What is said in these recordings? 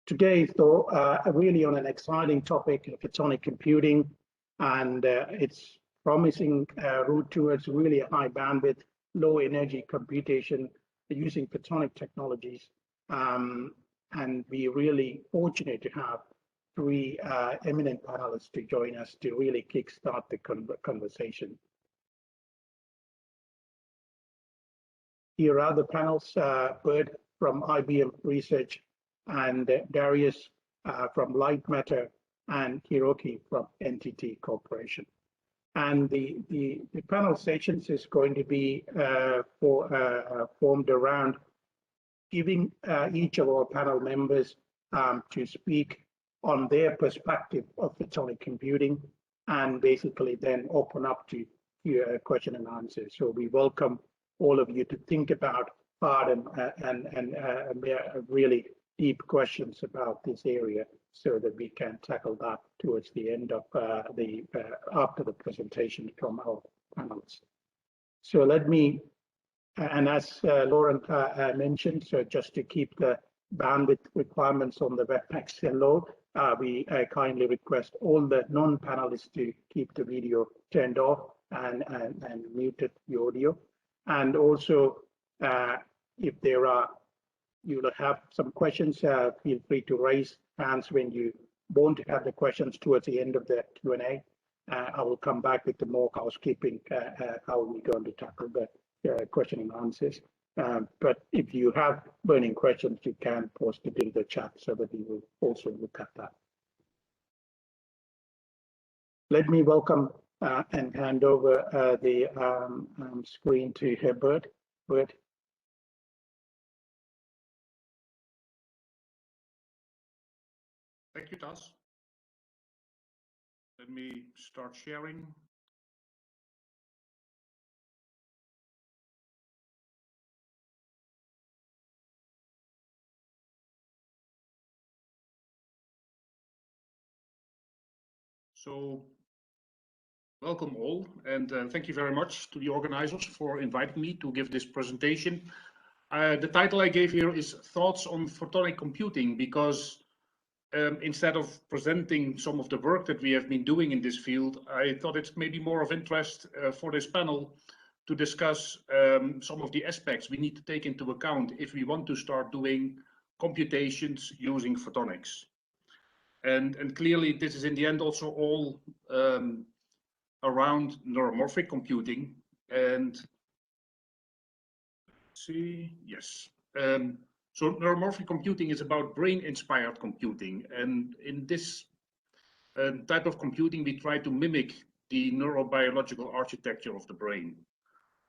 Today, though, really on an exciting topic of photonic computing, and it's promising route towards really a high bandwidth, low energy computation using photonic technologies. And we're really fortunate to have three eminent panelists to join us to really kickstart the conversation. Here are the panels, Bert from IBM Research, and Darius from Light Matter, and Hiroki from NTT Corporation. And the panel sessions is going to be formed around giving each of our panel members to speak on their perspective of photonic computing, and basically then open up to question and answer. So we welcome all of you to think about hard and really deep questions about this area, so that we can tackle that towards the end of after the presentation from our panelists. So let me, and as Lauren mentioned, so just to keep the bandwidth requirements on the WebEx low, we kindly request all the non-panelists to keep the video turned off and muted the audio. And also, if there are, you will have some questions, feel free to raise hands when you want to have the questions towards the end of the Q&A. I will come back with the more housekeeping, how we're going to tackle the question and answers. But if you have burning questions, you can post it in the chat so that we will also look at that. Let me welcome and hand over the screen to Bert. Bert. Thank you, Tas. Let me start sharing. So, welcome all, and thank you very much to the organizers for inviting me to give this presentation. The title I gave here is Thoughts on Photonic Computing, because instead of presenting some of the work that we have been doing in this field, I thought it's maybe more of interest for this panel to discuss some of the aspects we need to take into account if we want to start doing computations using photonics. And clearly this is in the end also all around neuromorphic computing. And let's see, yes. So neuromorphic computing is about brain-inspired computing, and in this type of computing we try to mimic the neurobiological architecture of the brain.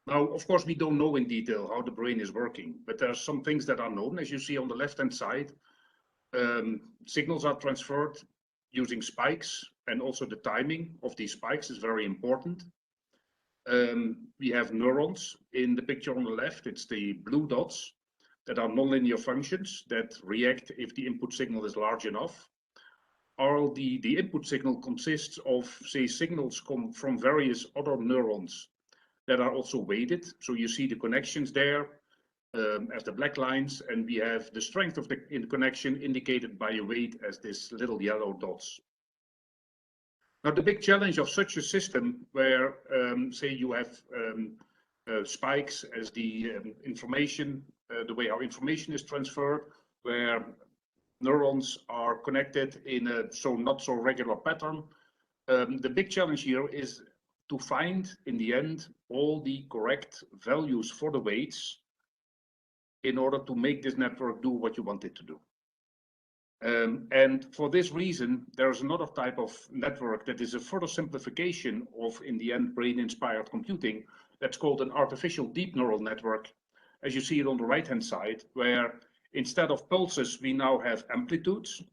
Now, of course, we don't know in detail how the brain is working, but there are some things that are known. As you see on the left-hand side, signals are transferred using spikes, and also the timing of these spikes is very important. We have neurons in the picture on the left. It's the blue dots that are nonlinear functions that react if the input signal is large enough. Or the input signal consists of, say, signals come from various other neurons that are also weighted. So you see the connections there as the black lines, and we have the strength of the connection indicated by a weight as this little yellow dots. Now, the big challenge of such a system where, say, you have spikes as the information, the way how information is transferred, where neurons are connected in a not so regular pattern. The big challenge here is to find, in the end, all the correct values for the weights in order to make this network do what you want it to do. And for this reason, there's another type of network that is a further simplification of, in the end, brain-inspired computing. That's called an artificial deep neural network, as you see it on the right-hand side, where instead of pulses, we now have amplitudes.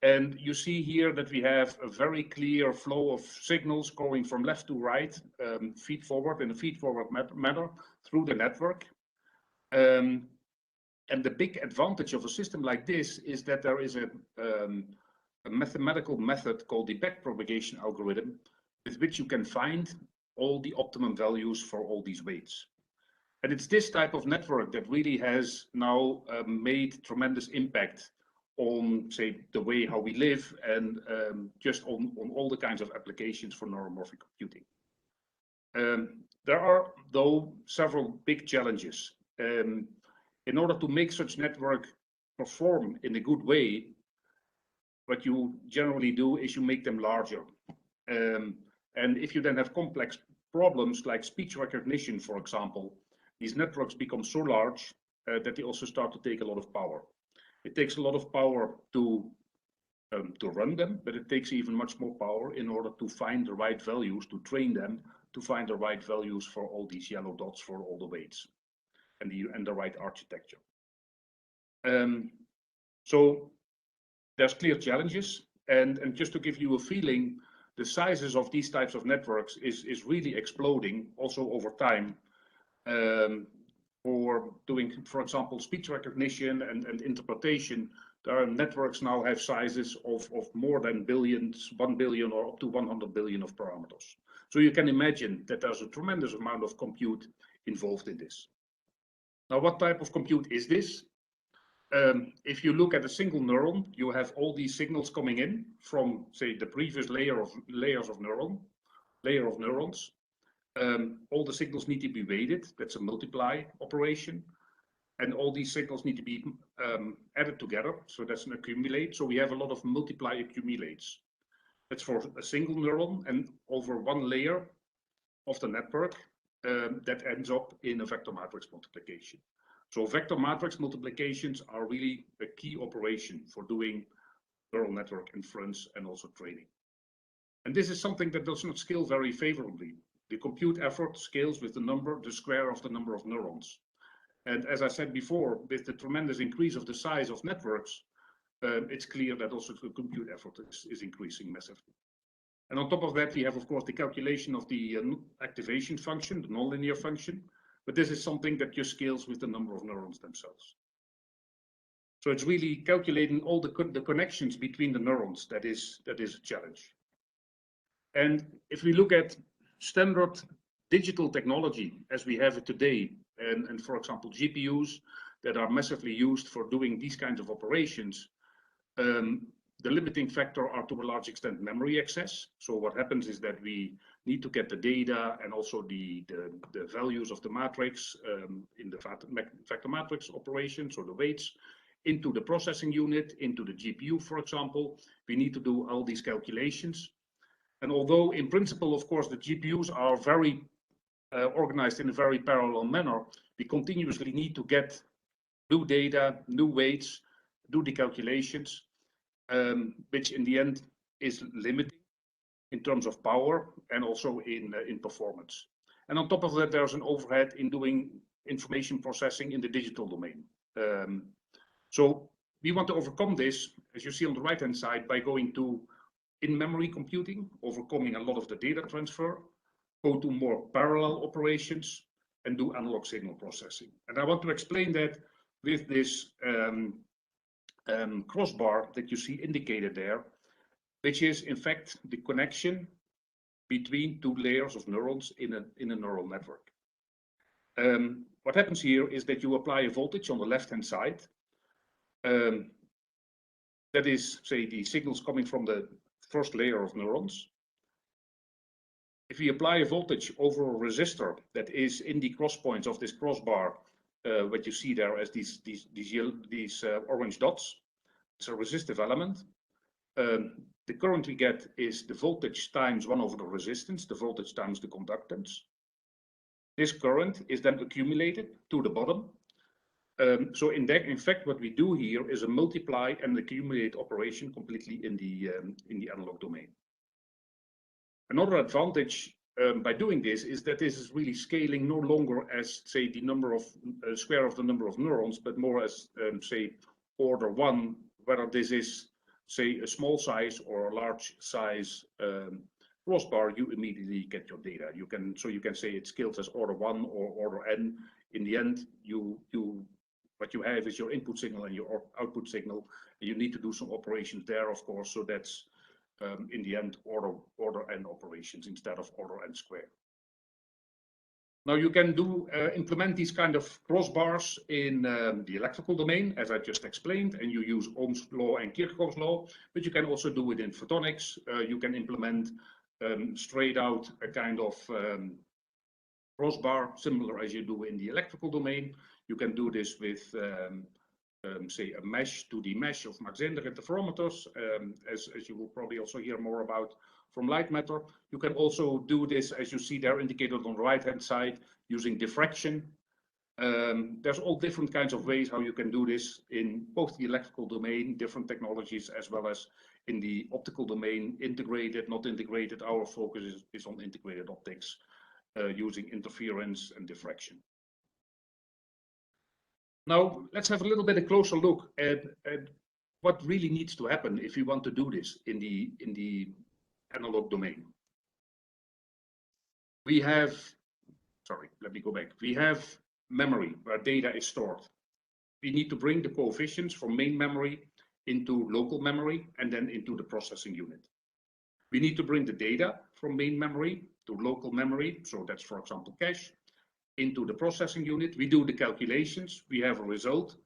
And you see here that we have a very clear flow of signals going from left to right, feed forward in a feed-forward manner through the network. And the big advantage of a system like this is that there is a mathematical method called the backpropagation algorithm, with which you can find all the optimum values for all these weights. And it's this type of network that really has now made tremendous impact on, say, the way how we live, and just on all the kinds of applications for neuromorphic computing. There are, though, several big challenges. In order to make such network perform in a good way, what you generally do is you make them larger. And if you then have complex problems like speech recognition, for example, these networks become so large that they also start to take a lot of power. It takes a lot of power to run them, but it takes even much more power in order to find the right values, to train them, to find the right values for all these yellow dots for all the weights and the right architecture. So there's clear challenges, and just to give you a feeling, the sizes of these types of networks is really exploding also over time. For doing, for example, speech recognition and interpretation, there are networks now have sizes of more than billions, 1 billion or up to 100 billion of parameters. So you can imagine that there's a tremendous amount of compute involved in this. Now, what type of compute is this? If you look at a single neuron, you have all these signals coming in from, say, the previous layer of neurons. All the signals need to be weighted. That's a multiply operation. And all these signals need to be added together. So that's an accumulate. So we have a lot of multiply accumulates. That's for a single neuron, and over one layer of the network that ends up in a vector matrix multiplication. So vector matrix multiplications are really a key operation for doing neural network inference and also training. And this is something that does not scale very favorably. The compute effort scales with the square of the number of neurons. And as I said before, with the tremendous increase of the size of networks, it's clear that also the compute effort is increasing massively. And on top of that, we have, of course, the calculation of the activation function, the nonlinear function. But this is something that just scales with the number of neurons themselves. So it's really calculating all the connections between the neurons that is a challenge. And if we look at standard digital technology as we have it today, and for example, GPUs that are massively used for doing these kinds of operations, the limiting factor are to a large extent memory access. So what happens is that we need to get the data and also the values of the matrix in the vector matrix operations or the weights into the processing unit, into the GPU, for example. We need to do all these calculations. And although in principle, of course, the GPUs are very organized in a very parallel manner, we continuously need to get new data, new weights, do the calculations, which in the end is limiting in terms of power and also in performance. And on top of that, there's an overhead in doing information processing in the digital domain. So we want to overcome this, as you see on the right-hand side, by going to in-memory computing, overcoming a lot of the data transfer, go to more parallel operations, and do analog signal processing. And I want to explain that with this crossbar that you see indicated there, which is in fact the connection between two layers of neurons in a neural network. What happens here is that you apply a voltage on the left-hand side. That is, say, the signals coming from the first layer of neurons. If we apply a voltage over a resistor that is in the cross points of this crossbar, what you see there as these orange dots, it's a resistive element. The current we get is the voltage times 1 over the resistance, the voltage times the conductance. This current is then accumulated to the bottom. So in fact, what we do here is a multiply and accumulate operation completely in the analog domain. Another advantage by doing this is that this is really scaling no longer as, say, the number of square of the number of neurons, but more as, say, order 1, whether this is, say, a small size or a large size crossbar, you immediately get your data. You can say it scales as order 1 or order n. In the end, what you have is your input signal and your output signal. And you need to do some operations there, of course. So that's in the end order n operations instead of order n squared. Now you can implement these kind of crossbars in the electrical domain, as I just explained, and you use Ohm's law and Kirchhoff's law, but you can also do it in photonics. You can implement straight out a kind of crossbar, similar as you do in the electrical domain. You can do this with, say, a mesh to the mesh of Mach-Zehnder interferometers, as you will probably also hear more about from light matter. You can also do this, as you see there indicated on the right-hand side, using diffraction. There's all different kinds of ways how you can do this in both the electrical domain, different technologies, as well as in the optical domain, integrated, not integrated. Our focus is on integrated optics, using interference and diffraction. Now, let's have a little bit a closer look at what really needs to happen if you want to do this in the analog domain. We have, sorry, let me go back. We have memory where data is stored. We need to bring the coefficients from main memory into local memory and then into the processing unit. We need to bring the data from main memory to local memory, so that's, for example, cache, into the processing unit. We do the calculations, we have a result,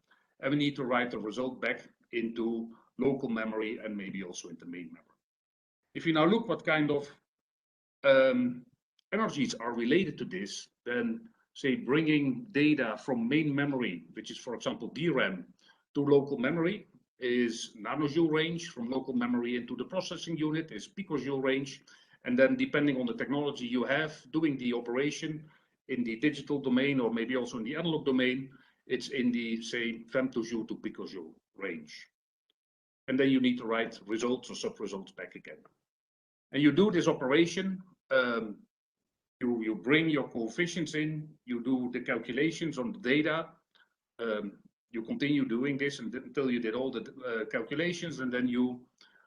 and we need to write the result back into local memory and maybe also into main memory. If you now look what kind of energies are related to this, then say bringing data from main memory, which is, for example, DRAM, to local memory is nanojoule range. From local memory into the processing unit is picojoule range. And then depending on the technology you have doing the operation in the digital domain or maybe also in the analog domain, it's in the, say, femtojoule to picojoule range. And then you need to write results or sub-results back again. And you do this operation, you bring your coefficients in, you do the calculations on the data, you continue doing this until you did all the calculations, and then you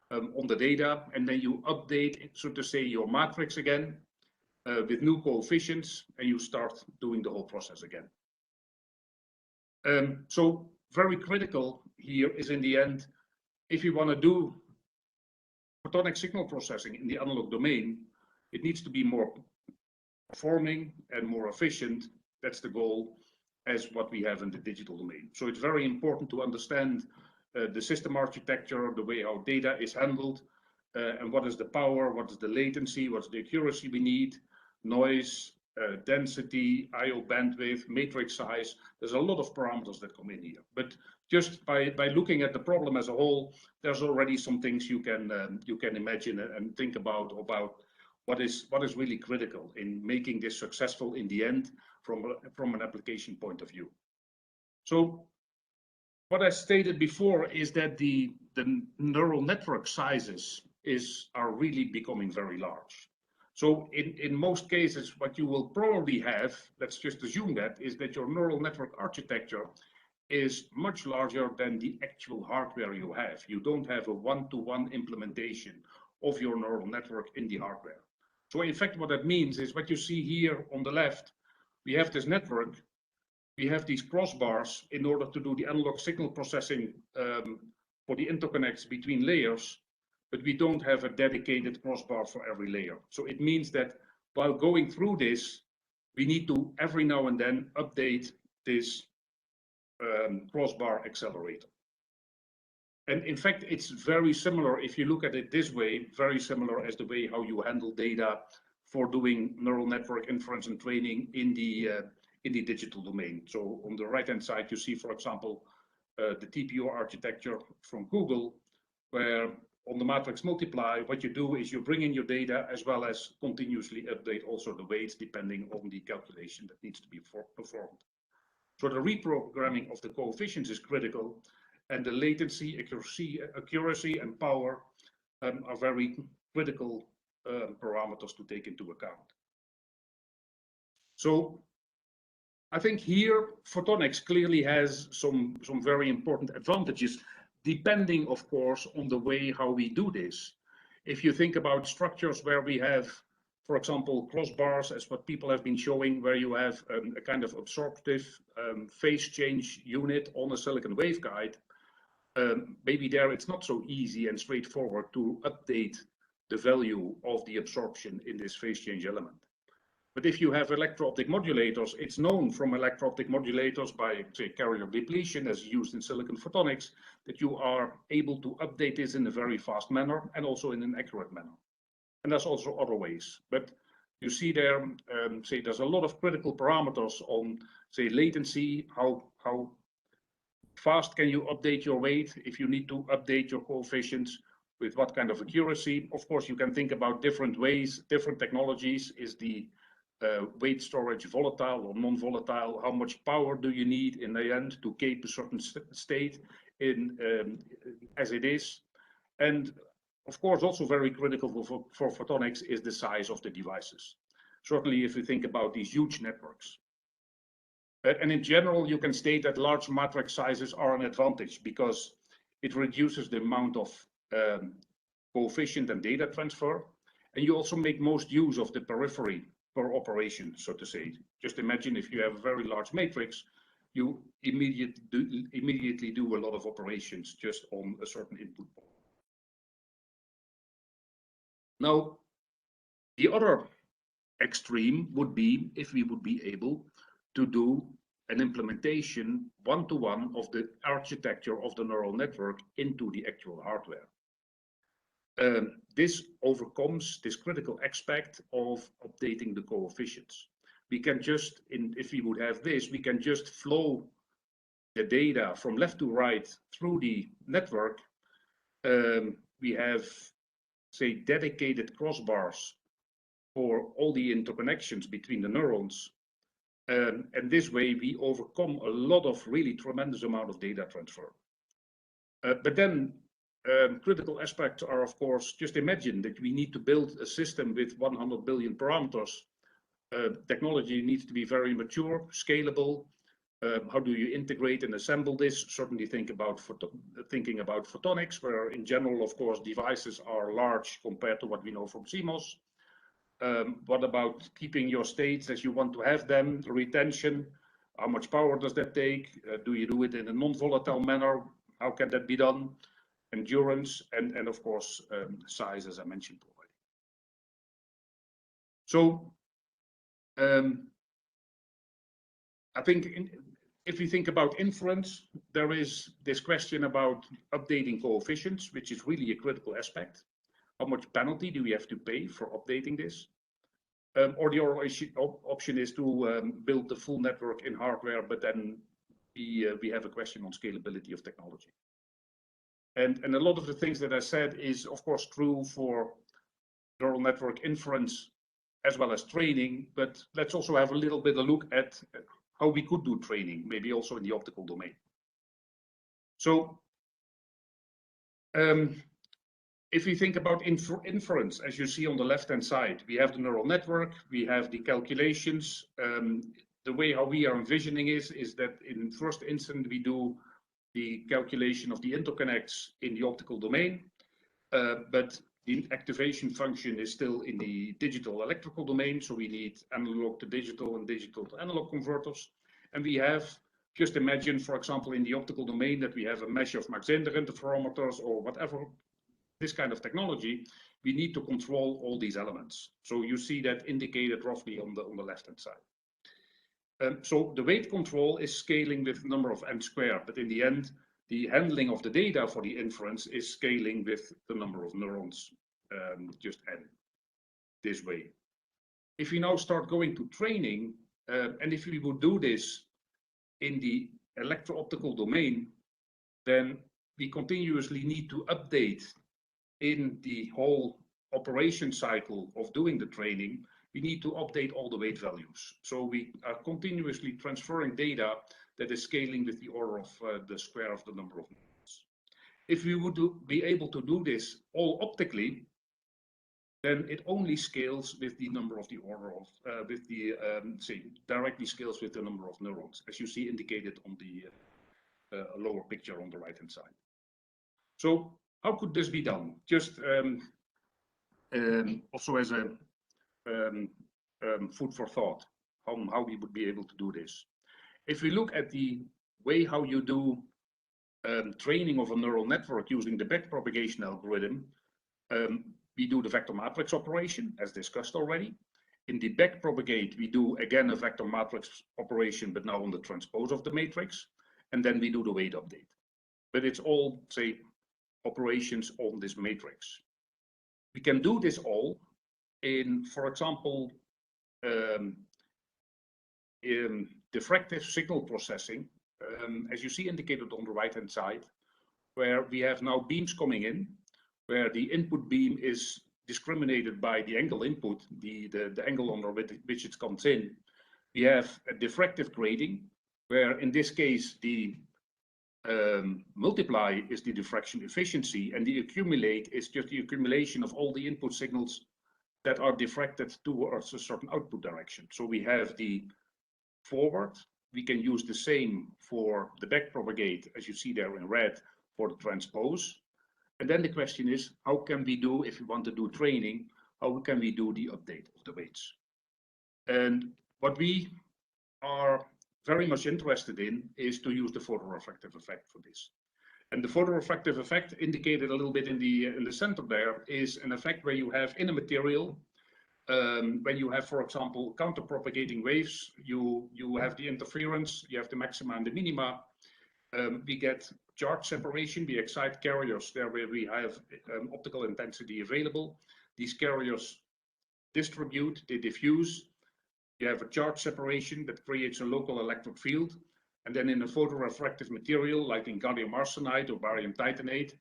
on the data, and then you update, so to say, your matrix again with new coefficients, and you start doing the whole process again. So very critical here is in the end, if you want to do photonic signal processing in the analog domain, it needs to be more performing and more efficient. That's the goal as what we have in the digital domain. So it's very important to understand the system architecture, the way how data is handled, and what is the power, what is the latency, what's the accuracy we need, noise, density, I/O bandwidth, matrix size. There's a lot of parameters that come in here. But just by looking at the problem as a whole, there's already some things you can imagine and think about what is really critical in making this successful in the end from an application point of view. So what I stated before is that the neural network sizes are really becoming very large. So in most cases, what you will probably have, let's just assume that, is that your neural network architecture is much larger than the actual hardware you have. You don't have a one-to-one implementation of your neural network in the hardware. So in fact, what that means is what you see here on the left, we have this network, we have these crossbars in order to do the analog signal processing for the interconnects between layers, but we don't have a dedicated crossbar for every layer. So it means that while going through this, we need to every now and then update this crossbar accelerator. And in fact, it's very similar, if you look at it this way, very similar as the way how you handle data for doing neural network inference and training in the digital domain. So on the right-hand side, you see, for example, the TPU architecture from Google, where on the matrix multiply, what you do is you bring in your data as well as continuously update also the weights depending on the calculation that needs to be performed. So the reprogramming of the coefficients is critical, and the latency, accuracy and power are very critical parameters to take into account. So I think here photonics clearly has some very important advantages, depending, of course, on the way how we do this. If you think about structures where we have, for example, crossbars, as what people have been showing, where you have a kind of absorptive phase change unit on a silicon waveguide, maybe there it's not so easy and straightforward to update the value of the absorption in this phase change element. But if you have electro-optic modulators, it's known from electro-optic modulators by, say, carrier depletion, as used in silicon photonics, that you are able to update this in a very fast manner and also in an accurate manner. And there's also other ways. But you see there, say, there's a lot of critical parameters on, say, latency, how fast can you update your weight, if you need to update your coefficients, with what kind of accuracy. Of course, you can think about different ways, different technologies. Is the weight storage volatile or non-volatile? How much power do you need in the end to keep a certain state in as it is? And of course, also very critical for photonics is the size of the devices. Certainly, if you think about these huge networks. And in general, you can state that large matrix sizes are an advantage because it reduces the amount of coefficient and data transfer. And you also make most use of the periphery per operation, so to say. Just imagine if you have a very large matrix, you immediately do a lot of operations just on a certain input. Now, the other extreme would be if we would be able to do an implementation one-to-one of the architecture of the neural network into the actual hardware. This overcomes this critical aspect of updating the coefficients. We can just, if we would have this, we can just flow the data from left to right through the network. We have, say, dedicated crossbars for all the interconnections between the neurons. And this way we overcome a lot of really tremendous amount of data transfer. But then critical aspects are, of course, just imagine that we need to build a system with 100 billion parameters. Technology needs to be very mature, scalable. How do you integrate and assemble this? Certainly thinking about photonics, where in general, of course, devices are large compared to what we know from CMOS. What about keeping your states as you want to have them, retention? How much power does that take? Do you do it in a non-volatile manner? How can that be done? Endurance and of course, size, as I mentioned already. So I think if we think about inference, there is this question about updating coefficients, which is really a critical aspect. How much penalty do we have to pay for updating this? Or the other option is to build the full network in hardware, but then we have a question on scalability of technology. And a lot of the things that I said is, of course, true for neural network inference as well as training, but let's also have a little bit of a look at how we could do training, maybe also in the optical domain. So if we think about inference, as you see on the left-hand side, we have the neural network, we have the calculations. The way how we are envisioning is that in first instance, we do the calculation of the interconnects in the optical domain, but the activation function is still in the digital electrical domain. So we need analog to digital and digital to analog converters. And we have, just imagine, for example, in the optical domain that we have a mesh of Mach-Zehnder interferometers or whatever, this kind of technology, we need to control all these elements. So you see that indicated roughly on the left-hand side. So the weight control is scaling with number of n squared, but in the end, the handling of the data for the inference is scaling with the number of neurons, just n, this way. If we now start going to training, and if we would do this in the electro-optical domain, then we continuously need to update in the whole operation cycle of doing the training. We need to update all the weight values. So we are continuously transferring data that is scaling with the order of the square of the number of neurons. If we would be able to do this all optically, then it only scales with the number of the order of, say, directly scales with the number of neurons, as you see indicated on the lower picture on the right-hand side. So how could this be done? Just also as a food for thought, how we would be able to do this. If we look at the way how you do training of a neural network using the backpropagation algorithm, we do the vector matrix operation, as discussed already. In the back propagate, we do again a vector matrix operation, but now on the transpose of the matrix, and then we do the weight update. But it's all, say, operations on this matrix. We can do this all in, for example, in diffractive signal processing, as you see indicated on the right-hand side, where we have now beams coming in, where the input beam is discriminated by the angle input, the angle under which it comes in. We have a diffractive grading, where in this case the multiply is the diffraction efficiency, and the accumulate is just the accumulation of all the input signals that are diffracted towards a certain output direction. So we have the forward. We can use the same for the back propagate, as you see there in red, for the transpose. And then the question is, how can we do, if we want to do training, how can we do the update of the weights? And what we are very much interested in is to use the photorefractive effect for this. And the photorefractive effect, indicated a little bit in the center there, is an effect where you have in a material, when you have, for example, counter-propagating waves, you have the interference, you have the maxima and the minima. We get charge separation, we excite carriers there where we have optical intensity available. These carriers distribute, they diffuse. You have a charge separation that creates a local electric field. And then in a photorefractive material, like in gallium arsenide or barium titanate,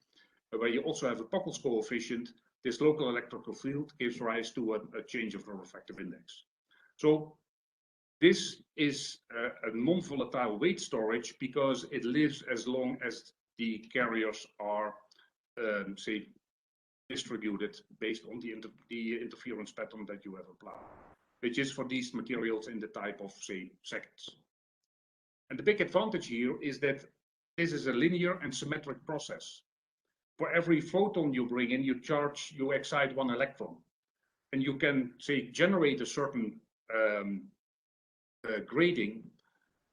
where you also have a Pockels coefficient, this local electrical field gives rise to a change of the refractive index. So this is a non-volatile weight storage because it lives as long as the carriers are, say, distributed based on the interference pattern that you have applied, which is for these materials in the type of, say, seconds. And the big advantage here is that this is a linear and symmetric process. For every photon you bring in, you excite one electron. And you can, say, generate a certain grading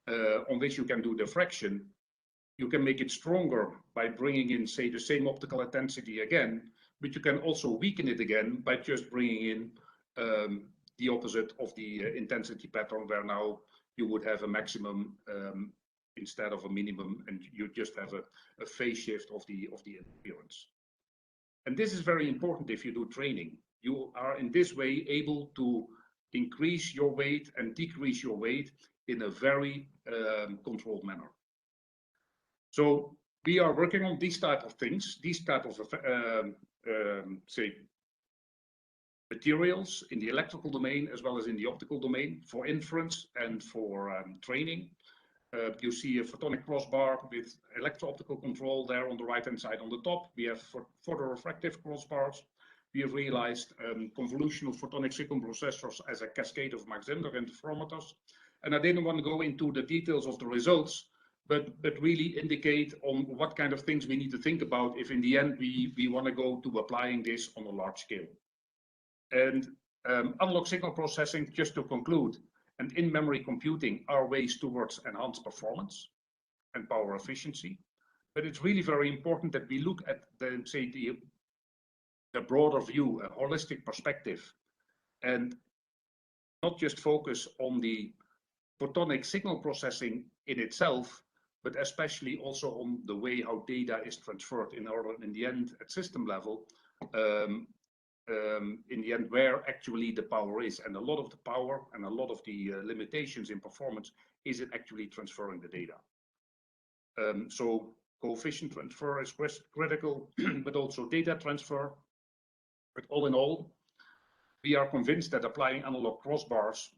on which you can do diffraction. You can make it stronger by bringing in, say, the same optical intensity again, but you can also weaken it again by just bringing in the opposite of the intensity pattern, where now you would have a maximum instead of a minimum, and you just have a phase shift of the interference. And this is very important if you do training. You are in this way able to increase your weight and decrease your weight in a very controlled manner. So we are working on these type of things, these type of say, materials in the electrical domain as well as in the optical domain for inference and for training. You see a photonic crossbar with electro-optical control there on the right-hand side on the top. We have photorefractive crossbars. We have realized convolutional photonic signal processors as a cascade of Mach-Zehnder interferometers. And I didn't want to go into the details of the results, but really indicate on what kind of things we need to think about if in the end we want to go to applying this on a large scale. And analog signal processing, just to conclude, and in-memory computing are ways towards enhanced performance and power efficiency. But it's really very important that we look at the broader view, a holistic perspective, and not just focus on the photonic signal processing in itself, but especially also on the way how data is transferred in order, in the end, at system level, in the end, where actually the power is. And a lot of the power and a lot of the limitations in performance is in actually transferring the data. So coefficient transfer is critical, but also data transfer. But all in all, we are convinced that applying analog crossbars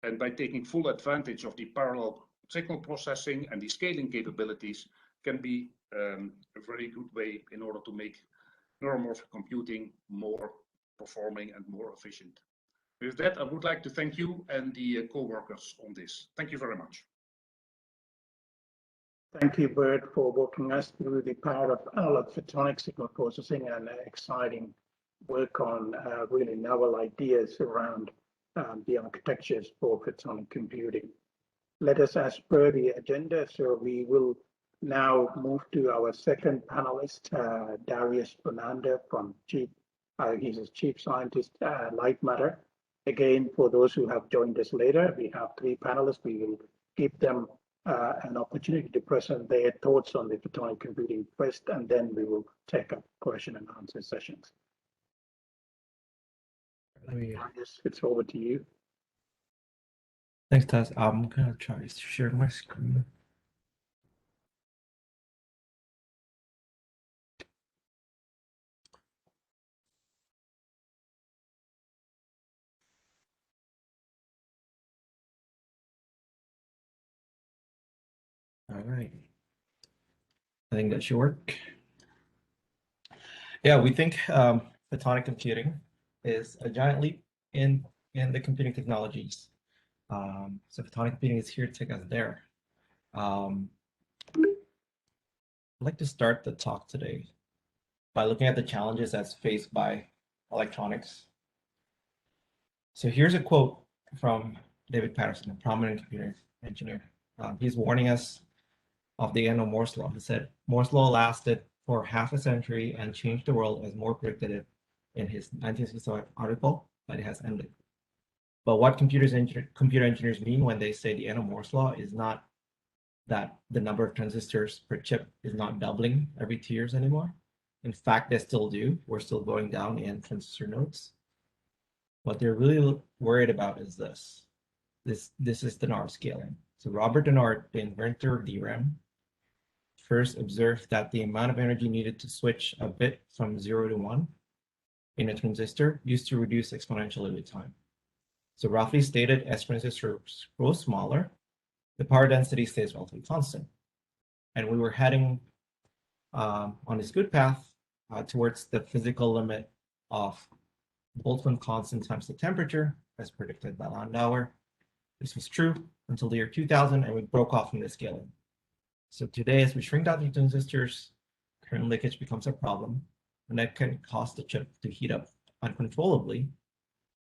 and by taking full advantage of the parallel signal processing and the scaling capabilities can be a very good way in order to make neuromorphic computing more performing and more efficient. With that, I would like to thank you and the co-workers on this. Thank you very much. Thank you, Bert, for walking us through the power of analog photonic signal processing and exciting work on really novel ideas around the architectures for photonic computing. Let us, as per the agenda, so we will now move to our second panelist, Darius Fernanda from he's a chief scientist, Light Matter, Again, for those who have joined us later, we have 3 panelists. We will give them an opportunity to present their thoughts on the photonic computing first, and then we will take up question and answer sessions. Yes, it's over to you. Thanks, Taz. I'm gonna try to share my screen. All right. I think that should work. Yeah, we think photonic computing is a giant leap in the computing technologies. So photonic computing is here to take us there. I'd like to start the talk today by looking at the challenges that's faced by electronics. So here's a quote from David Patterson, a prominent computer engineer. He's warning us of the end of Moore's law. He said, Moore's law lasted for half a century and changed the world as Moore predicted it in his 1965 article, but it has ended. But what computer engineers mean when they say the end of Moore's law is not that the number of transistors per chip is not doubling every 2 years anymore. In fact, they still do. We're still going down in transistor nodes. What they're really worried about is this. This is Dennard scaling. So Robert Dennard, the inventor of DRAM, first observed that the amount of energy needed to switch a bit from 0 to 1 in a transistor used to reduce exponentially with time. So roughly stated, as transistors grow smaller, the power density stays relatively constant. And we were heading on this good path towards the physical limit of Boltzmann constant times the temperature, as predicted by Landauer. This was true until the year 2000, and we broke off from the scaling. So today, as we shrink down the transistors, current leakage becomes a problem, and that can cause the chip to heat up uncontrollably.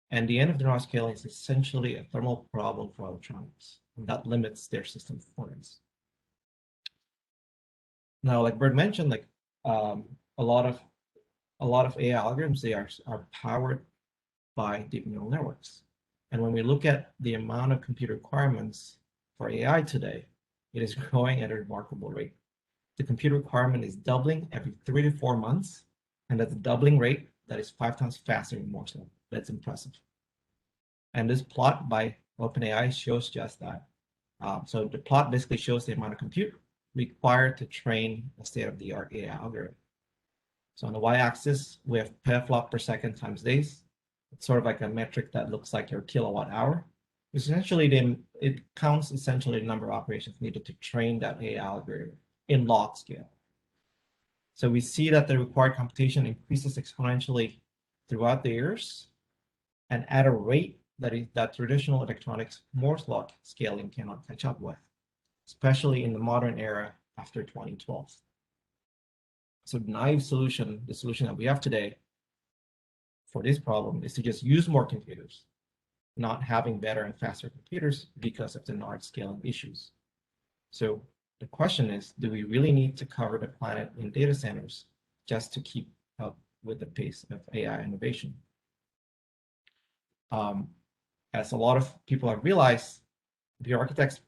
And the end of Dennard scaling is essentially a thermal problem for electronics, and that limits their system performance. Now, like Bert mentioned, like a lot of AI algorithms, they are powered by deep neural networks. And when we look at the amount of compute requirements for AI today, it is growing at a remarkable rate. The compute requirement is doubling every 3 to 4 months, and that's a doubling rate that is 5 times faster than Moore's law. That's impressive. And this plot by OpenAI shows just that. So the plot basically shows the amount of compute required to train a state-of-the-art AI algorithm. So on the y-axis, we have petaflop per second times days. It's sort of like a metric that looks like your kilowatt hour. Essentially, it counts essentially the number of operations needed to train that AI algorithm in log scale. So we see that the required computation increases exponentially throughout the years and at a rate that traditional electronics Moore's law scaling cannot catch up with, especially in the modern era after 2012. So the naive solution, the solution that we have today for this problem, is to just use more computers, not having better and faster computers because of the Dennard scaling issues. So the question is, do we really need to cover the planet in data centers just to keep up with the pace of AI innovation? As a lot of people have realized, the architects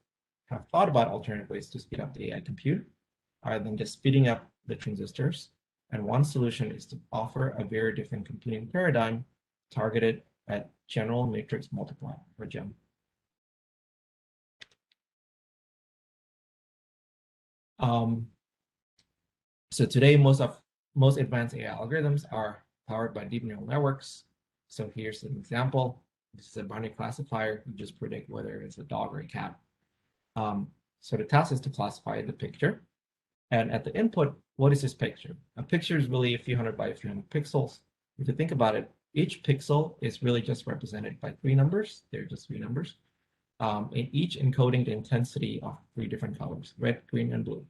have thought about alternative ways to speed up the AI compute rather than just speeding up the transistors. And one solution is to offer a very different computing paradigm targeted at general matrix multiply, or GEM. So today, most advanced AI algorithms are powered by deep neural networks. So here's an example. This is a binary classifier. You just predict whether it's a dog or a cat. So the task is to classify the picture. And at the input, what is this picture? A picture is really a few hundred by a few hundred pixels. If you think about it, each pixel is really just represented by 3 numbers. They're just 3 numbers. In each encoding the intensity of 3 different colors, red, green, and blue.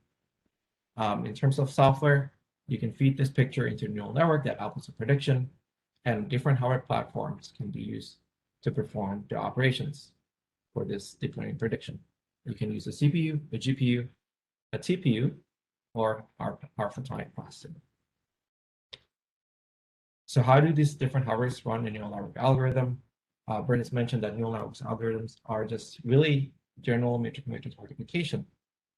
In terms of software, you can feed this picture into a neural network that outputs a prediction, and different hardware platforms can be used to perform the operations for this deep learning prediction. You can use a CPU, a GPU, a TPU, or our photonic processor. So how do these different hardwares run a neural network algorithm? Bernice mentioned that neural networks algorithms are just really general matrix multiplication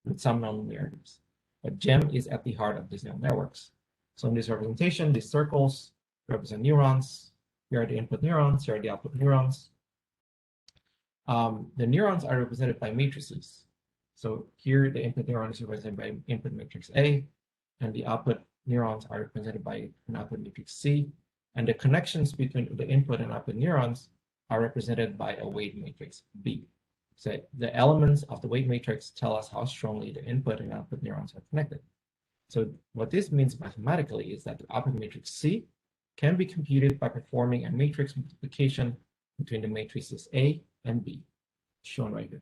with some nonlinearities. But GEM is at the heart of these neural networks. So in this representation, these circles represent neurons. Here are the input neurons, here are the output neurons. The neurons are represented by matrices. So here the input neuron is represented by input matrix A, and the output neurons are represented by an output matrix C. And the connections between the input and output neurons are represented by a weight matrix B. So the elements of the weight matrix tell us how strongly the input and output neurons are connected. So what this means mathematically is that the output matrix C can be computed by performing a matrix multiplication between the matrices A and B, shown right here.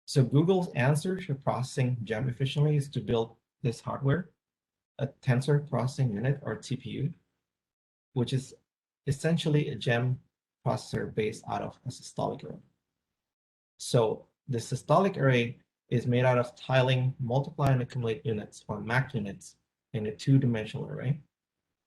So Google's answer to processing GEM efficiently is to build this hardware, a tensor processing unit, or TPU, which is essentially a GEM processor based out of a systolic array. So the systolic array is made out of tiling multiply and accumulate units, or MAC units, in a two-dimensional array.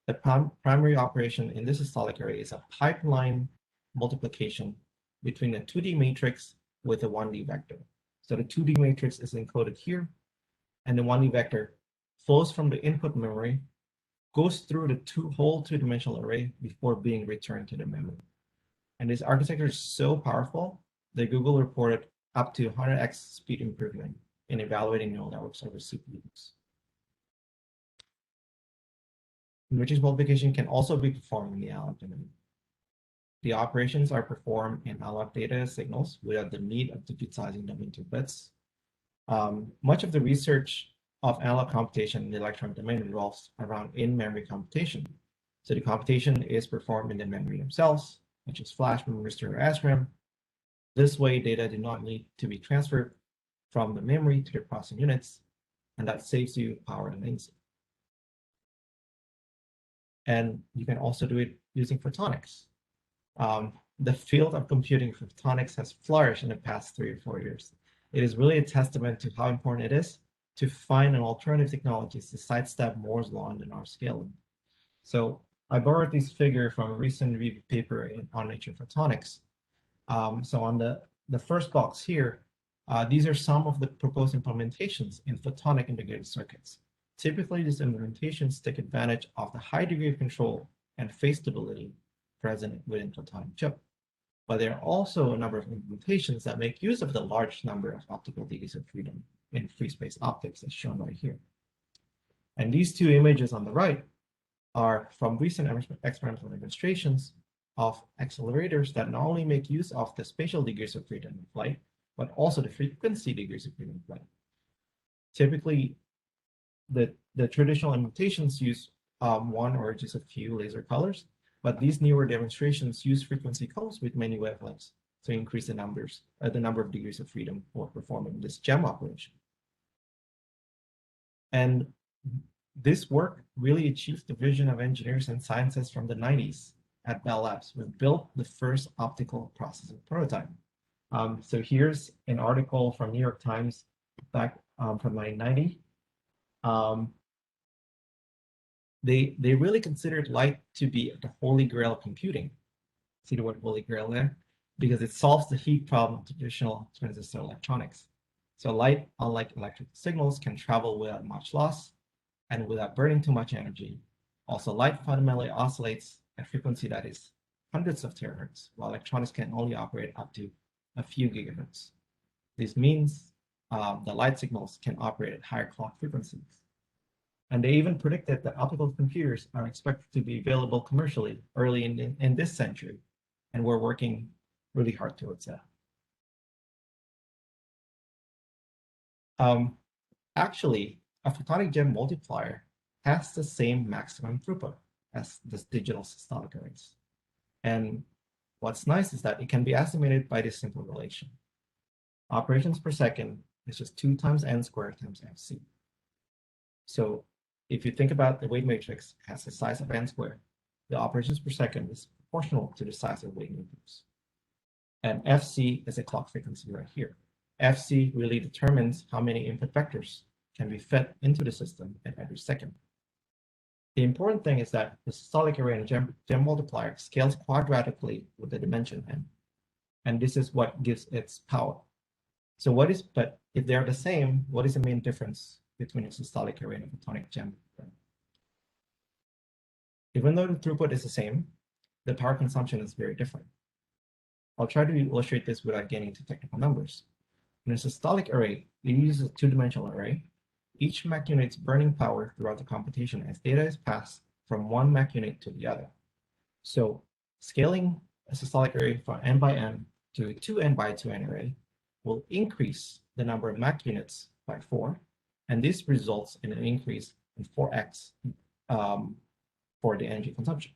The primary operation in this systolic array is a pipeline multiplication between a 2D matrix with a 1D vector. So the 2D matrix is encoded here, and the 1D vector flows from the input memory, goes through the whole two-dimensional array before being returned to the memory. And this architecture is so powerful that Google reported up to 100x speed improvement in evaluating neural networks over CPUs. Matrix multiplication can also be performed in the analog domain. The operations are performed in analog data signals without the need of digitizing them into bits. Much of the research of analog computation in the electronic domain revolves around in-memory computation. So the computation is performed in the memory themselves, such as flash memory, or SRAM. This way, data do not need to be transferred from the memory to the processing units, and that saves you power and latency. And you can also do it using photonics. The field of computing photonics has flourished in the past 3 or 4 years. It is really a testament to how important it is to find an alternative technologies to sidestep Moore's law and NR scaling. So I borrowed this figure from a recent review paper on Nature Photonics. So on the first box here, these are some of the proposed implementations in photonic integrated circuits. Typically, these implementations take advantage of the high degree of control and phase stability present within photonic chip. But there are also a number of implementations that make use of the large number of optical degrees of freedom in free space optics, as shown right here. And these two images on the right are from recent experimental demonstrations of accelerators that not only make use of the spatial degrees of freedom of light, but also the frequency degrees of freedom of light. Typically, the traditional implementations use one or just a few laser colors, but these newer demonstrations use frequency codes with many wavelengths to increase the number of degrees of freedom for performing this GEM operation. And this work really achieved the vision of engineers and scientists from the 90s at Bell Labs, who built the first optical processing prototype. So here's an article from New York Times back from 1990. They really considered light to be the holy grail of computing. See the word holy grail there? Because it solves the heat problem of traditional transistor electronics. So light, unlike electric signals, can travel without much loss and without burning too much energy. Also, light fundamentally oscillates at a frequency that is hundreds of terahertz, while electronics can only operate up to a few gigahertz. This means the light signals can operate at higher clock frequencies. And they even predicted that optical computers are expected to be available commercially early in this century, and we're working really hard towards that. Actually, a photonic GEM multiplier has the same maximum throughput as this digital systolic arrays. And what's nice is that it can be estimated by this simple relation. Operations per second is just 2 times n squared times fc. So if you think about the weight matrix has the size of n squared, the operations per second is proportional to the size of the weight matrix. And fc is a clock frequency right here. fc really determines how many input vectors can be fed into the system at every second. The important thing is that the systolic array and gem multiplier scales quadratically with the dimension n. And this is what gives its power. So but if they're the same, what is the main difference between a systolic array and a photonic gem? Even though the throughput is the same, the power consumption is very different. I'll try to illustrate this without getting into technical numbers. In a systolic array, it uses a two-dimensional array. Each Mach unit's burning power throughout the computation as data is passed from one Mach unit to the other. So scaling a systolic array from n by n to a 2n by 2n array will increase the number of Mach units by 4, and this results in an increase in 4x for the energy consumption.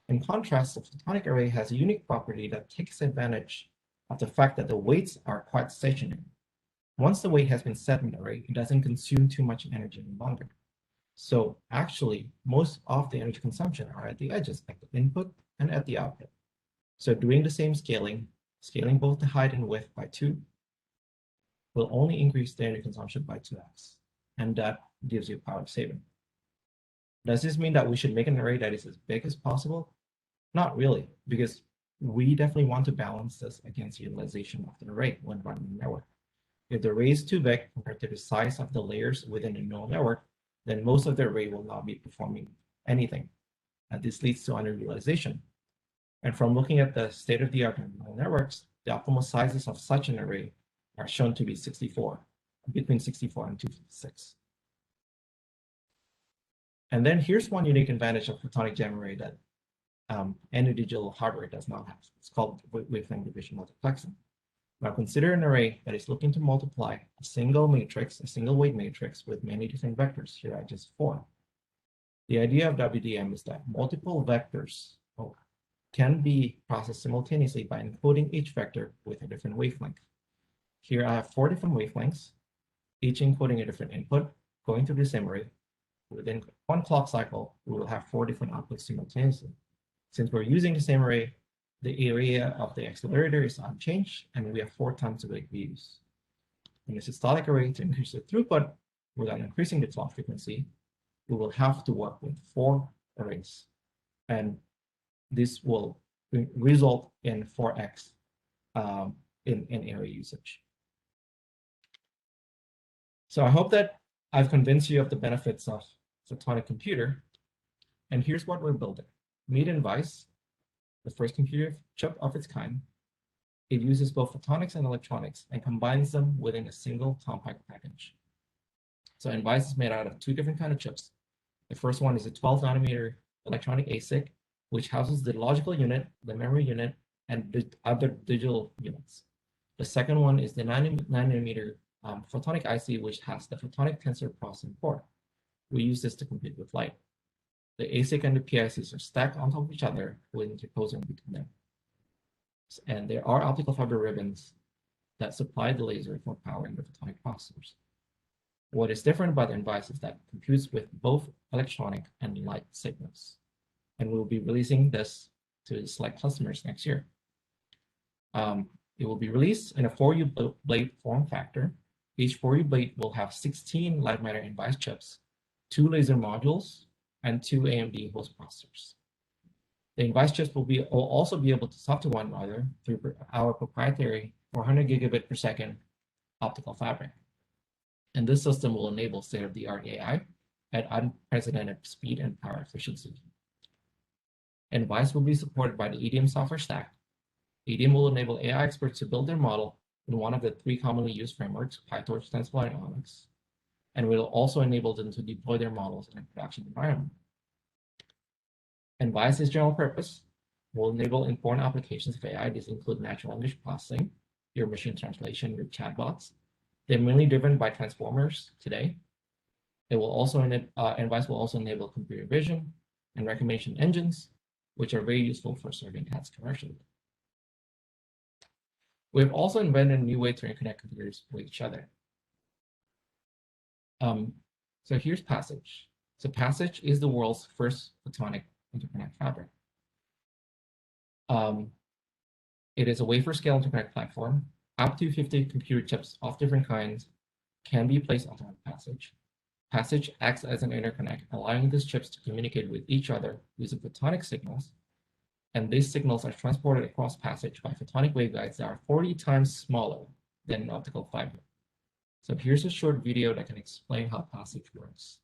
In contrast, the photonic array has a unique property that takes advantage of the fact that the weights are quite stationary. Once the weight has been set in the array, it doesn't consume too much energy any longer. So actually, most of the energy consumption are at the edges, at the input and at the output. So doing the same scaling both the height and width by 2, will only increase the energy consumption by 2x. And that gives you power saving. Does this mean that we should make an array that is as big as possible? Not really, because we definitely want to balance this against utilization of the array when running the network. If the array is too big compared to the size of the layers within a neural network, then most of the array will not be performing anything. And this leads to underutilization. And from looking at the state-of-the-art neural networks, the optimal sizes of such an array are shown to be 64, between 64 and 256. And then here's one unique advantage of photonic gem array that any digital hardware does not have. It's called wavelength division multiplexing. Now consider an array that is looking to multiply a single matrix, a single weight matrix with many different vectors. Here I just 4. The idea of WDM is that multiple vectors can be processed simultaneously by encoding each vector with a different wavelength. Here I have 4 different wavelengths, each encoding a different input, going through the same array. Within one clock cycle, we will have 4 different outputs simultaneously. Since we're using the same array, the area of the accelerator is unchanged, and we have 4 times the weight we use. In a systolic array, to increase the throughput without increasing the clock frequency, we will have to work with 4 arrays. And this will result in 4x in array usage. So I hope that I've convinced you of the benefits of photonic computer. And here's what we're building. Meet Invice, the first computer chip of its kind. It uses both photonics and electronics and combines them within a single compact package. So Invice is made out of 2 different kinds of chips. The first one is a 12 nanometer electronic ASIC, which houses the logical unit, the memory unit, and the other digital units. The second one is the 9 nanometer Photonic IC, which has the photonic tensor processing port. We use this to compute with light. The ASIC and the PICs are stacked on top of each other with interposer between them. And there are optical fiber ribbons that supply the laser for powering the photonic processors. What is different about the Invice is that it computes with both electronic and light signals. And we'll be releasing this to select customers next year. It will be released in a 4U blade form factor. Each 4U blade will have 16 light matter Invice chips, 2 laser modules, and 2 AMD host processors. The Invice chips will also be able to talk to one another through our proprietary 400 gigabit per second optical fabric. And this system will enable state-of-the-art AI at unprecedented speed and power efficiency. Invice will be supported by the EDM software stack. EDM will enable AI experts to build their model in one of the 3 commonly used frameworks, PyTorch, TensorFlow, and Onyx, and will also enable them to deploy their models in a production environment. Invice is general purpose, will enable important applications of AI. These include natural language processing, your machine translation, your chatbots. They're mainly driven by transformers today. It will also Invice will also enable computer vision and recommendation engines, which are very useful for serving ads commercially. We've also invented a new way to interconnect computers with each other. So here's Passage. So Passage is the world's first photonic interconnect fabric. It is a wafer scale interconnect platform. Up to 50 computer chips of different kinds can be placed onto Passage. Passage acts as an interconnect, allowing these chips to communicate with each other using photonic signals. And these signals are transported across passage by photonic waveguides that are 40 times smaller than an optical fiber. So here's a short video that can explain how passage works.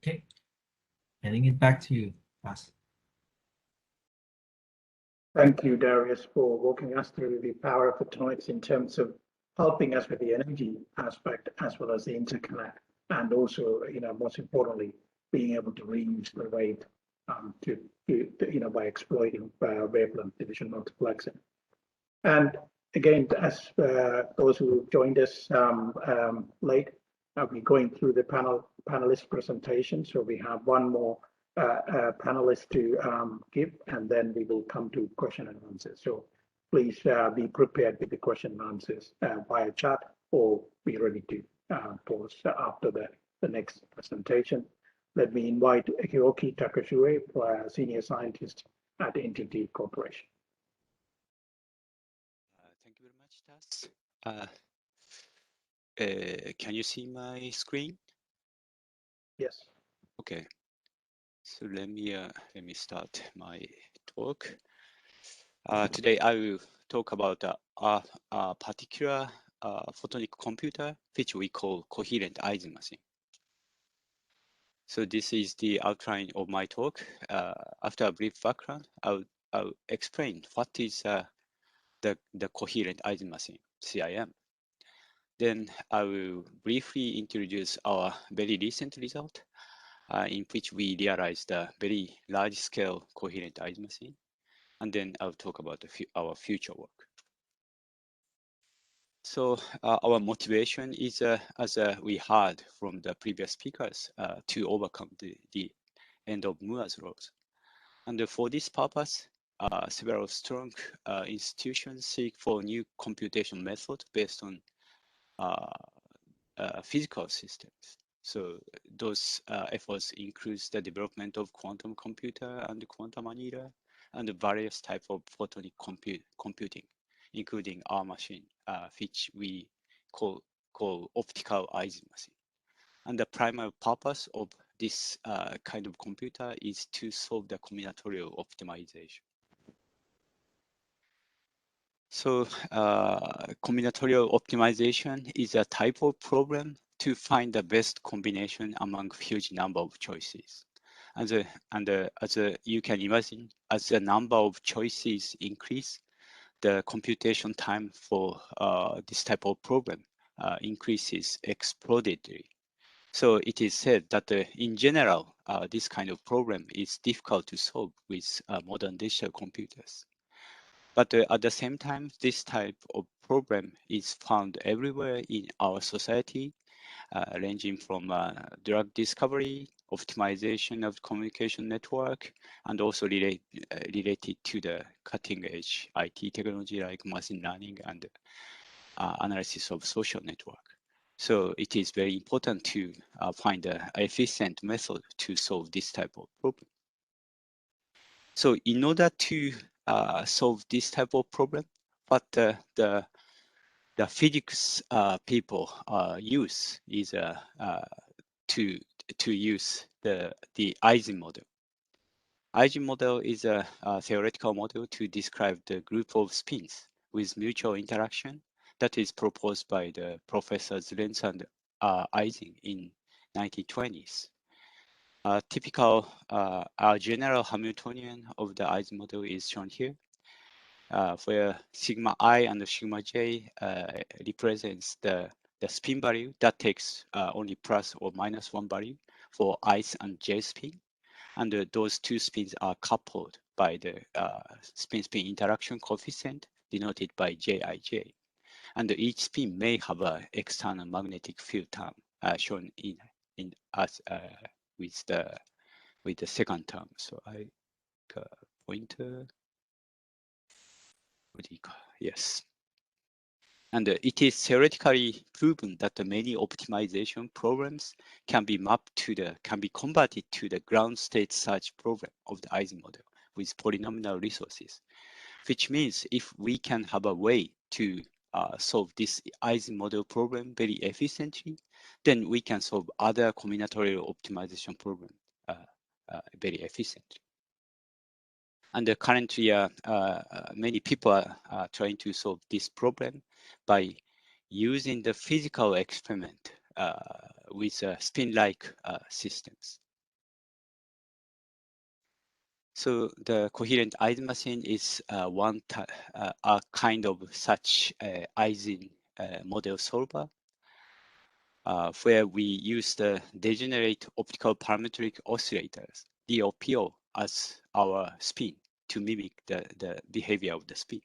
Okay, handing it back to you, Ross. Thank you, Darius, for walking us through the power of photonics in terms of helping us with the energy aspect as well as the interconnect, and also, most importantly, being able to reuse the wave by exploiting wavelength division multiplexing. And again, as those who joined us late, I'll be going through the panelist presentation. So we have one more panelist to give, and then we will come to question and answers. So please be prepared with the question and answers via chat, or be ready to pause after the next presentation. Let me invite Hiroki Takashue, Senior Scientist at NTT Corporation. Thank you very much, Tas. Can you see my screen? Yes. Okay. So let me start my talk. Today I will talk about a particular photonic computer, which we call Coherent Ising machine. So this is the outline of my talk. After a brief background, I'll explain what is the Coherent Ising machine, CIM. Then I will briefly introduce our very recent result, in which we realized a very large-scale coherent Ising machine. And then I'll talk about our future work. So our motivation is, as we heard from the previous speakers, to overcome the end of Moore's laws. And for this purpose, several strong institutions seek for new computation methods based on physical systems. So those efforts include the development of quantum computer and quantum annealer and various types of photonic computing, including our machine, which we call optical Ising machine. And the primary purpose of this kind of computer is to solve the combinatorial optimization. So combinatorial optimization is a type of problem to find the best combination among huge number of choices. As you can imagine, as the number of choices increase, the computation time for this type of problem increases explodingly. So it is said that in general, this kind of problem is difficult to solve with modern digital computers. But at the same time, this type of problem is found everywhere in our society, ranging from drug discovery, optimization of communication network, and also related to the cutting edge IT technology like machine learning and analysis of social network. So it is very important to find an efficient method to solve this type of problem. So in order to solve this type of problem, but the physics people use is to use the Ising model. Ising model is a theoretical model to describe the group of spins with mutual interaction that is proposed by the professors Lenz and Ising in 1920s. Typical general Hamiltonian of the Ising model is shown here, where sigma I and sigma j represents the spin value that takes only plus or minus one value for i's and j spin. And those two spins are coupled by the spin-spin interaction coefficient denoted by Jij. And each spin may have an external magnetic field term shown in as with the second term. So I pointer. Yes. And it is theoretically proven that many optimization problems can be converted to the ground state search problem of the Ising model with polynomial resources, which means if we can have a way to solve this Ising model problem very efficiently, then we can solve other combinatorial optimization problem very efficiently. And currently, many people are trying to solve this problem by using the physical experiment with spin-like systems. So the coherent Ising machine is a kind of such Ising model solver, where we use the degenerate optical parametric oscillators, DOPO, as our spin to mimic the behavior of the spin.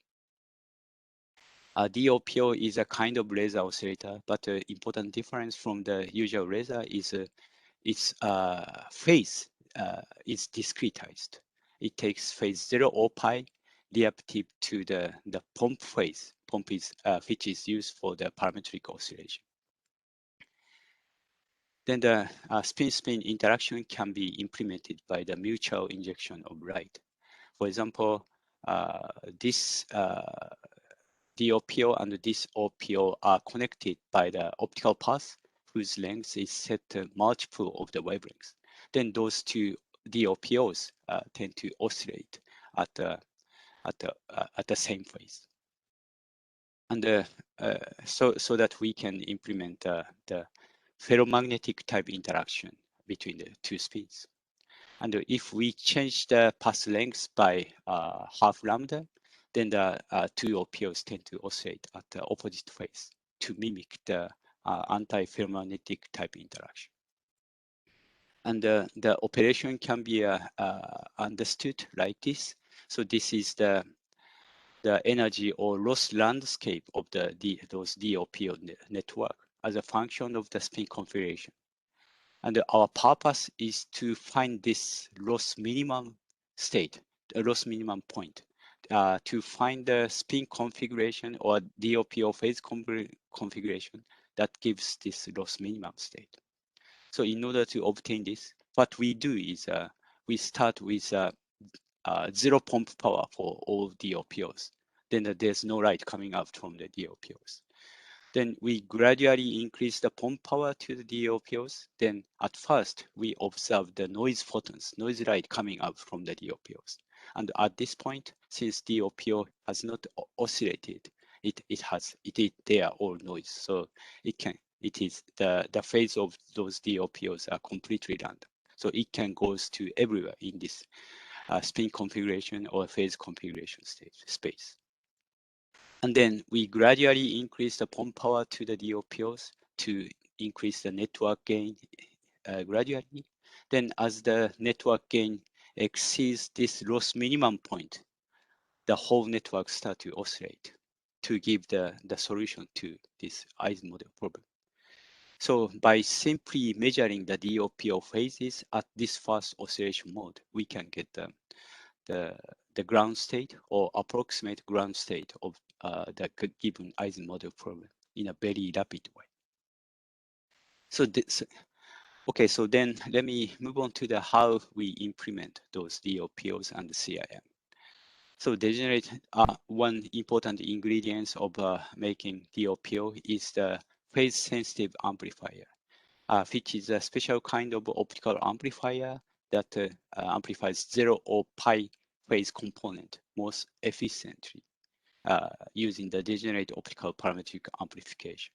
DOPO is a kind of laser oscillator, but the important difference from the usual laser is its phase is discretized. It takes phase 0 or pi relative to the pump phase, which is used for the parametric oscillation. Then the spin-spin interaction can be implemented by the mutual injection of light. For example, this DOPO and this OPO are connected by the optical path whose length is set to multiple of the wavelengths. Then those two DOPOs tend to oscillate at the same phase. And so that we can implement the ferromagnetic type interaction between the two spins. And if we change the path length by half lambda, then the two OPOs tend to oscillate at the opposite phase to mimic the anti-ferromagnetic type interaction. And the operation can be understood like this. So this is the energy or loss landscape of those DOPO network as a function of the spin configuration. And our purpose is to find this loss minimum state, the loss minimum point, to find the spin configuration or DOPO phase configuration that gives this loss minimum state. So in order to obtain this, what we do is we start with 0 pump power for all DOPOs. Then there's no light coming out from the DOPOs. Then we gradually increase the pump power to the DOPOs. Then at first, we observe the noise photons, noise light coming out from the DOPOs. And at this point, since DOPO has not oscillated, it is there all noise. So it is the phase of those DOPOs are completely random. So it can goes to everywhere in this spin configuration or phase configuration space. And then we gradually increase the pump power to the DOPOs to increase the network gain gradually. Then as the network gain exceeds this loss minimum point, the whole network starts to oscillate to give the solution to this Ising model problem. So by simply measuring the DOPO phases at this first oscillation mode, we can get the ground state or approximate ground state of the given Ising model problem in a very rapid way. So okay, so then let me move on to how we implement those DOPOs and the CIM. So degenerate, one important ingredient of making DOPO is the phase-sensitive amplifier, which is a special kind of optical amplifier that amplifies 0 or pi phase component most efficiently using the degenerate optical parametric amplification.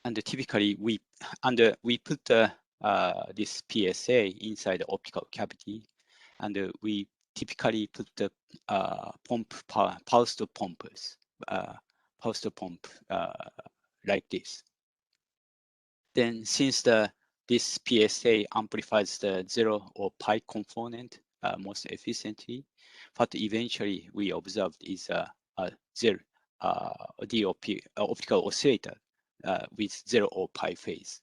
And typically, we put this PSA inside the optical cavity, and we typically put the pulsed pumps, like this. Then, since this PSA amplifies the 0 or pi component most efficiently, what eventually we observed is a zero DOP optical oscillator with 0 or pi phase.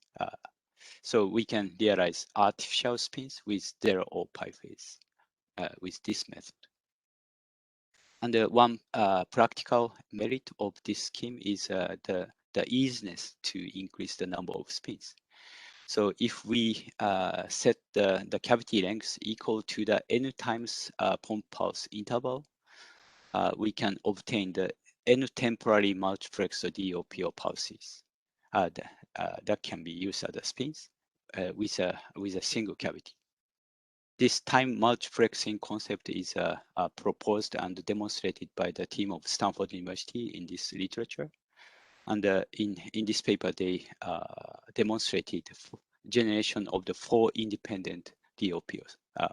So we can realize artificial spins with 0 or pi phase with this method. And one practical merit of this scheme is the easiness to increase the number of spins. So if we set the cavity length equal to the n times pump pulse interval, we can obtain the n temporary multiplexed DOPO pulses that can be used as a spins with a single cavity. This time multiplexing concept is proposed and demonstrated by the team of Stanford University in this literature. And in this paper, they demonstrated generation of the 4 independent DOPO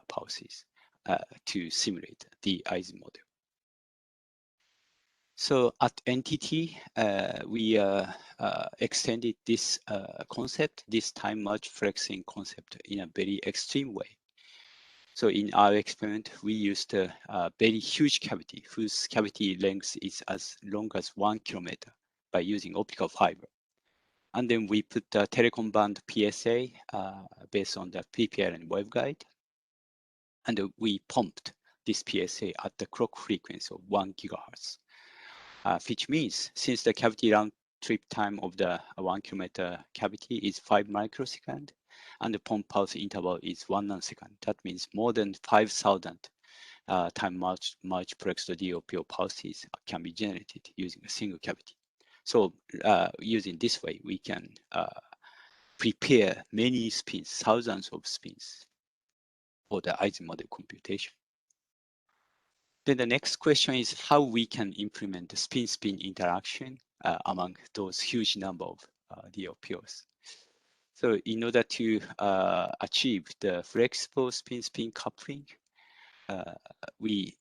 pulses to simulate the Ising model. So at NTT, we extended this concept, this time multiplexing concept, in a very extreme way. So in our experiment, we used a very huge cavity whose cavity length is as long as 1 kilometer by using optical fiber. And then we put the telecom band PSA based on the PPRN waveguide. And we pumped this PSA at the clock frequency of 1 gigahertz. Which means since the cavity round trip time of the 1 kilometer cavity is 5 microseconds and the pump pulse interval is 1 nanosecond, that means more than 5,000 time multiplexed DOPO pulses can be generated using a single cavity. So using this way, we can prepare many spins, thousands of spins for the Ising model computation. Then the next question is how we can implement the spin-spin interaction among those huge number of DOPOs. So in order to achieve the flexible spin-spin coupling, we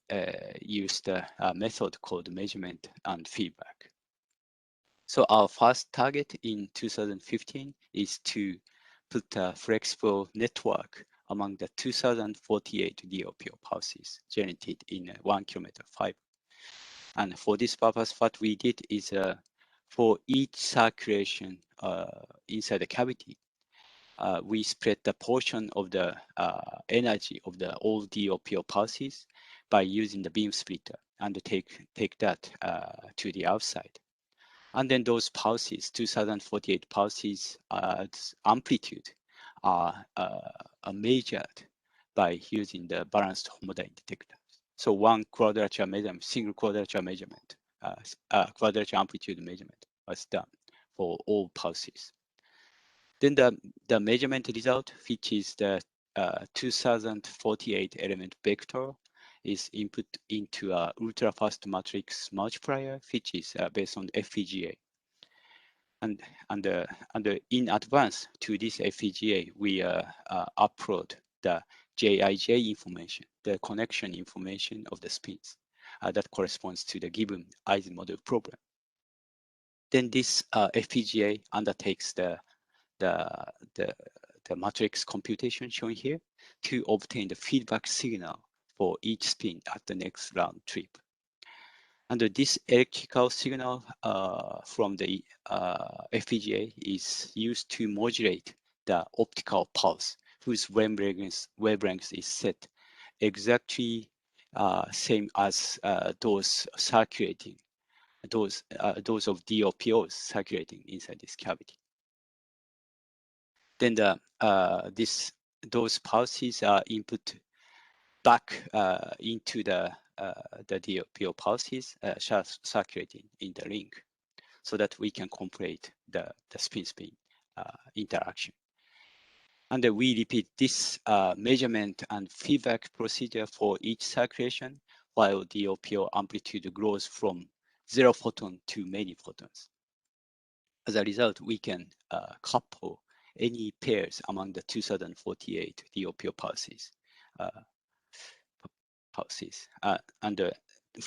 used a method called measurement and feedback. So our first target in 2015 is to put a flexible network among the 2048 DOPO pulses generated in 1 kilometer fiber. And for this purpose, what we did is for each circulation inside the cavity, we spread the portion of the energy of the all DOPO pulses by using the beam splitter and take that to the outside. And then those pulses, 2048 pulses, amplitude are measured by using the balanced homodynamic detector. So one quadrature measurement, single quadrature measurement, quadrature amplitude measurement was done for all pulses. Then the measurement result, which is the 2048 element vector, is input into a ultra-fast matrix multiplier, which is based on FPGA. And in advance to this FPGA, we upload the JIJ information, the connection information of the spins that corresponds to the given Ising model problem. Then this FPGA undertakes the matrix computation shown here to obtain the feedback signal for each spin at the next round trip. And this electrical signal from the FPGA is used to modulate the optical pulse, whose wavelength is set exactly same as those circulating, those of DOPOs circulating inside this cavity. Then those pulses are input back into the the DOPO pulses circulating in the ring, so that we can complete the spin-spin interaction. And we repeat this measurement and feedback procedure for each circulation, while DOPO amplitude grows from 0 photon to many photons. As a result, we can couple any pairs among the 2048 DOPO pulses,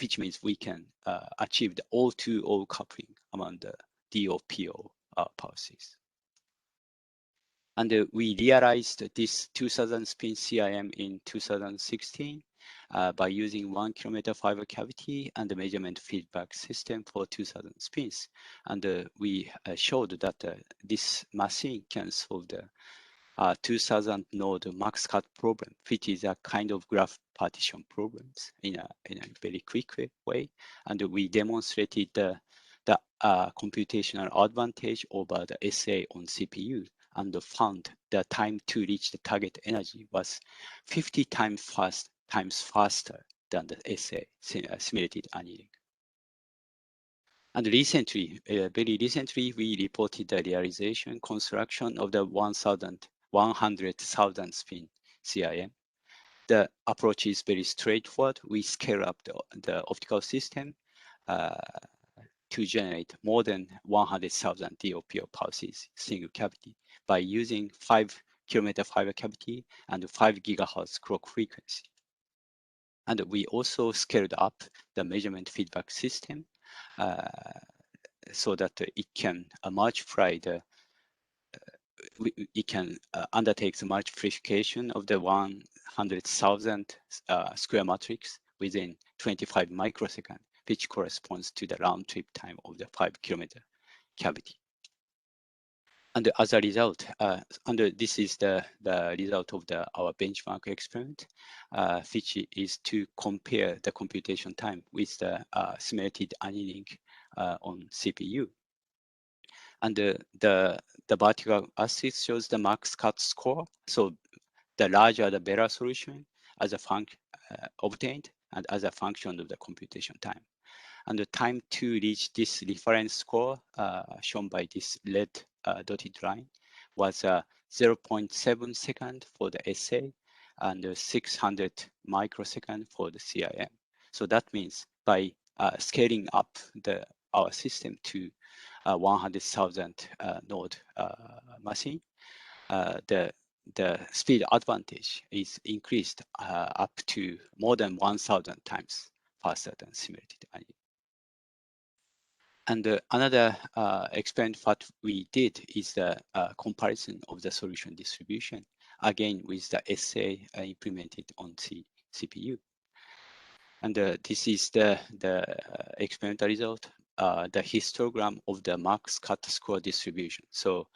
which means we can achieve the all-to-all coupling among the DOPO pulses. And we realized this 2000 spin CIM in 2016 by using 1 kilometer fiber cavity and the measurement feedback system for 2000 spins. And we showed that this machine can solve the 2000 node max cut problem, which is a kind of graph partition problems in a very quick way. And we demonstrated the computational advantage over the SA on CPU, and found the time to reach the target energy was 50 times faster than the SA simulated annealing. And recently, very recently, we reported the realization construction of the 100,000 spin CIM. The approach is very straightforward. We scale up the optical system to generate more than 100,000 DOPO pulses single cavity by using 5 kilometer fiber cavity and 5 gigahertz clock frequency. And we also scaled up the measurement feedback system so that it can multiply the it can undertake the multiplication of the 100,000 square matrix within 25 microseconds, which corresponds to the round trip time of the 5 kilometer cavity. And as a result, this is the result of our benchmark experiment, which is to compare the computation time with the simulated annealing on CPU. And the vertical axis shows the max cut score. So the larger, the better solution as a function obtained and as a function of the computation time. And the time to reach this reference score shown by this red dotted line was 0.7 second for the SA and 600 microsecond for the CIM. So that means by scaling up our system to 100,000 node machine, the speed advantage is increased up to more than 1,000 times faster than simulated annealing. And another experiment that we did is the comparison of the solution distribution, again with the SA implemented on CPU. And this is the experimental result, the histogram of the max cut score distribution. So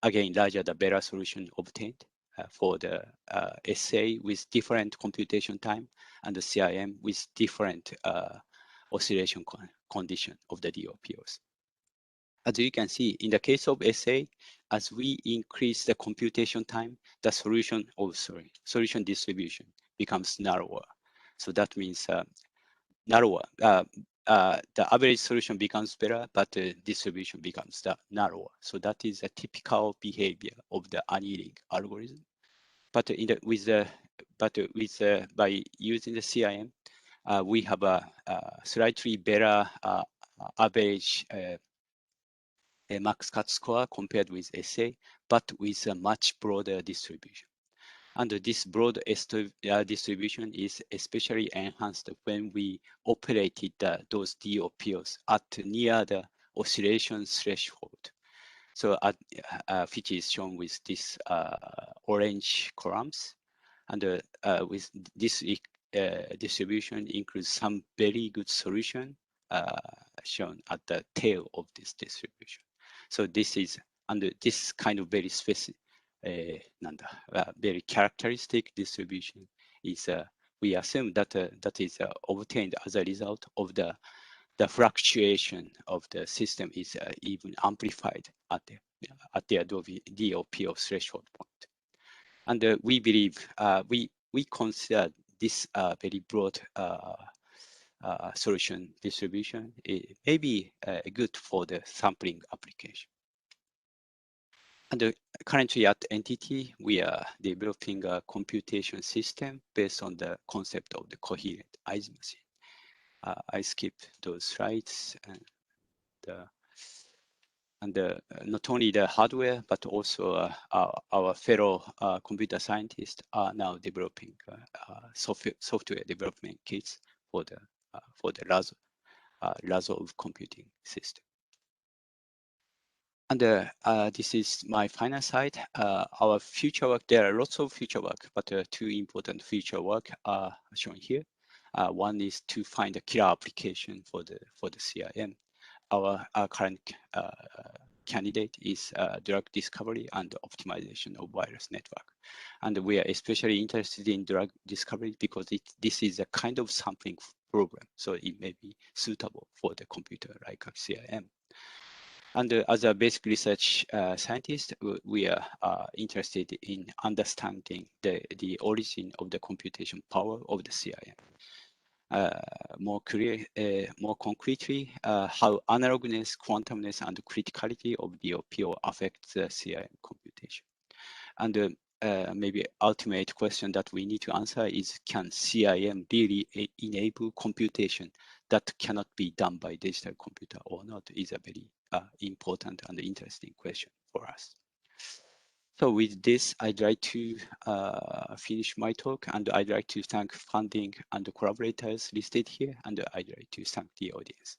again, larger the better solution obtained for the SA with different computation time and the CIM with different oscillation condition of the DOPOs. As you can see, in the case of SA, as we increase the computation time, the solution distribution becomes narrower. So that means narrower. The average solution becomes better, but the distribution becomes narrower. So that is a typical behavior of the annealing algorithm. But by using the CIM, we have a slightly better average max cut score compared with SA, but with a much broader distribution. And this broad distribution is especially enhanced when we operated those DOPOs at near the oscillation threshold. So which is shown with this orange columns. And with this distribution includes some very good solution shown at the tail of this distribution. So this is under this kind of very specific, very characteristic distribution is we assume that that is obtained as a result of the fluctuation of the system is even amplified at the DOPO threshold point. And we believe we consider this very broad solution distribution may be good for the sampling application. And currently at NTT, we are developing a computation system based on the concept of the coherent Ising machine. I skip those slides, and not only the hardware, but also our fellow computer scientists are now developing software development kits for the Razor computing system. And this is my final slide. Our future work, there are lots of future work, but two important future work are shown here. One is to find a killer application for the CIM. Our current candidate is drug discovery and optimization of wireless network. And we are especially interested in drug discovery because this is a kind of sampling program, so it may be suitable for the computer like a CIM. And as a basic research scientist, we are interested in understanding the origin of the computation power of the CIM. More concretely, how analogness, quantumness, and criticality of the OPO affect the CIM computation. And maybe ultimate question that we need to answer is, can CIM really enable computation that cannot be done by digital computer or not, is a very important and interesting question for us. So with this, I'd like to finish my talk, and I'd like to thank funding and the collaborators listed here, and I'd like to thank the audience.